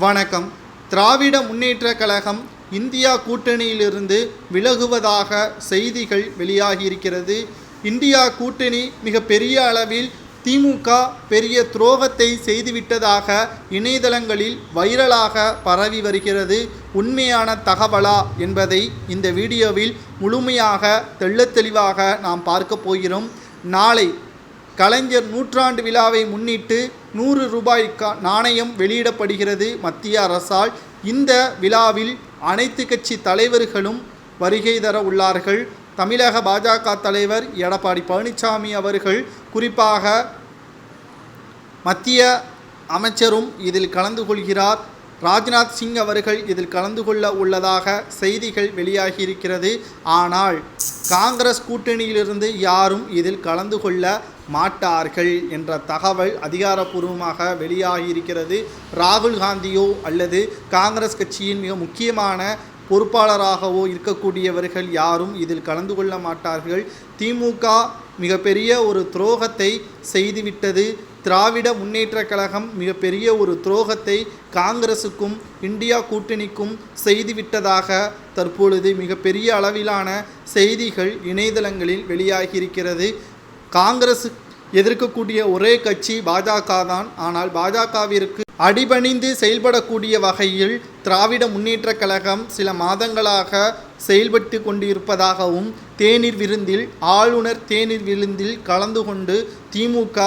வணக்கம். திராவிட முன்னேற்றக் கழகம் இந்தியா கூட்டணியிலிருந்து விலகுவதாக செய்திகள் வெளியாகியிருக்கிறது. இந்தியா கூட்டணி மிக பெரிய அளவில் திமுக பெரிய துரோகத்தை செய்துவிட்டதாக இணையதளங்களில் வைரலாக பரவி வருகிறது. உண்மையான தகவலா என்பதை இந்த வீடியோவில் முழுமையாக தெள்ளத்தெளிவாக நாம் பார்க்க போகிறோம். நாளை கலைஞர் நூற்றாண்டு விழாவை முன்னிட்டு 100 ரூபாய் நாணயம் வெளியிடப்படுகிறது மத்திய அரசால். இந்த விழாவில் அனைத்து கட்சி தலைவர்களும் வருகை தர உள்ளார்கள். தமிழக பாஜக தலைவர் எடப்பாடி பழனிசாமி அவர்கள், குறிப்பாக மத்திய அமைச்சரும் இதில் கலந்து கொள்கிறார். ராஜ்நாத் சிங் அவர்கள் இதில் கலந்து கொள்ள உள்ளதாக செய்திகள் வெளியாகியிருக்கிறது. ஆனால் காங்கிரஸ் கூட்டணியிலிருந்து யாரும் இதில் கலந்து கொள்ள மாட்டார்கள் என்ற தகவல் அதிகாரப்பூர்வமாக வெளியாகியிருக்கிறது. ராகுல் காந்தியோ அல்லது காங்கிரஸ் கட்சியின் மிக முக்கியமான பொறுப்பாளராகவோ இருக்கக்கூடியவர்கள் யாரும் இதில் கலந்து கொள்ள மாட்டார்கள். திமுக மிகப்பெரிய ஒரு துரோகத்தை செய்துவிட்டது. திராவிட முன்னேற்றக் கழகம் மிகப்பெரிய ஒரு துரோகத்தை காங்கிரசுக்கும் இந்தியா கூட்டணிக்கும் செய்துவிட்டதாக தற்பொழுது மிகப்பெரிய அளவிலான செய்திகள் இணையதளங்களில் வெளியாகியிருக்கிறது. காங்கிரசு எதிர்க்கக்கூடிய ஒரே கட்சி பாஜக தான். ஆனால் பாஜகவிற்கு அடிபணிந்து செயல்படக்கூடிய வகையில் திராவிட முன்னேற்றக் கழகம் சில மாதங்களாக செயல்பட்டு கொண்டிருப்பதாகவும், ஆளுநர் தேநீர் விருந்தில் கலந்து கொண்டு திமுக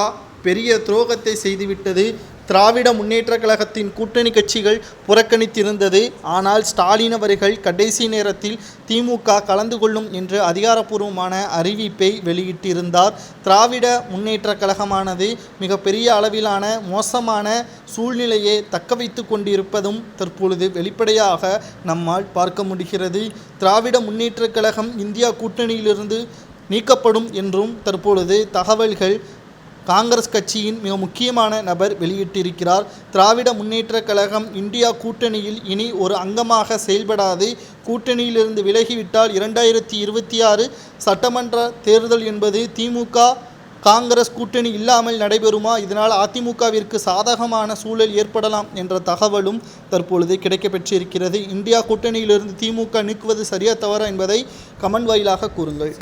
பெரிய துரோகத்தை செய்துவிட்டது. திராவிட முன்னேற்றக் கழகத்தின் கூட்டணி கட்சிகள் புறக்கணித்திருந்தது. ஆனால் ஸ்டாலின் அவர்கள் கடைசி நேரத்தில் திமுக கலந்து கொள்ளும் என்று அதிகாரப்பூர்வமான அறிவிப்பை வெளியிட்டிருந்தார். திராவிட முன்னேற்றக் கழகமானது மிகப்பெரிய அளவிலான மோசமான சூழ்நிலையை தக்க வைத்து கொண்டிருப்பதும் தற்பொழுது வெளிப்படையாக நம்மால் பார்க்க முடிகிறது. திராவிட முன்னேற்றக் கழகம் இந்தியா கூட்டணியிலிருந்து நீக்கப்படும் என்றும் தற்பொழுது தகவல்கள் காங்கிரஸ் கட்சியின் மிக முக்கியமான நபர் வெளியிட்டிருக்கிறார். திராவிட முன்னேற்றக் கழகம் இந்தியா கூட்டணியில் இனி ஒரு அங்கமாக செயல்படாது. கூட்டணியிலிருந்து விலகிவிட்டால் 2026 சட்டமன்ற தேர்தல் என்பது திமுக காங்கிரஸ் கூட்டணி இல்லாமல் நடைபெறுமா? இதனால் அதிமுகவிற்கு சாதகமான சூழல் ஏற்படலாம் என்ற தகவலும் தற்பொழுது கிடைக்கப்பெற்றிருக்கிறது. இந்தியா கூட்டணியிலிருந்து திமுக நீக்குவது சரியா தவறா என்பதை கமெண்ட் வாயிலாக கூறுங்கள்.